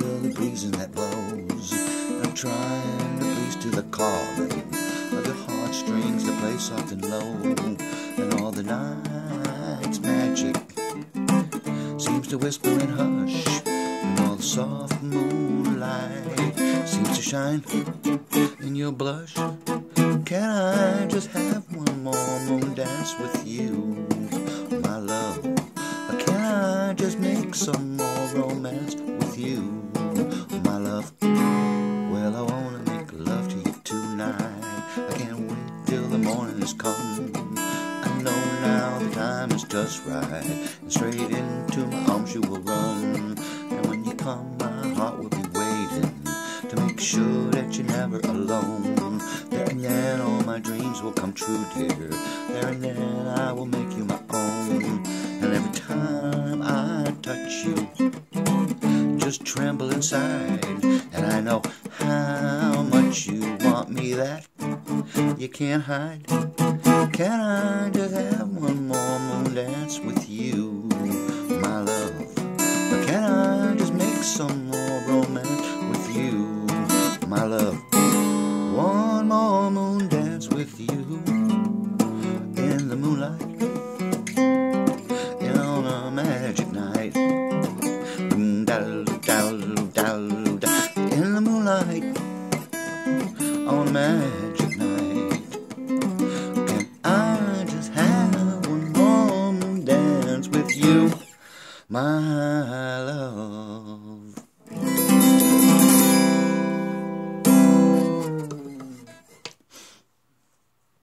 under the breezing that blows. I'm trying to please to the calling of your heartstrings to play soft and low. And all the night's magic seems to whisper and hush, and all the soft moonlight seems to shine in your blush. Can I just have one more moon dance with you, my love? Or can I just make some more romance with you, my love? Well, I wanna make love to you tonight. I can't wait till the morning has come. I know now the time is just right, and straight into my arms you will run. And when you come, my heart will be waiting to make sure that you're never alone. There and then all my dreams will come true, dear. There and then I will make you my own. And every time I touch you, just tremble inside. And I know how much you want me that you can't hide. Can I just have one more moon dance with you, my love? Or can I just make some more romance with you, my love? One more moon dance with you in the moonlight, on a magic night. In the moonlight, on a magic night. Can I just have one more moon dance with you, my love?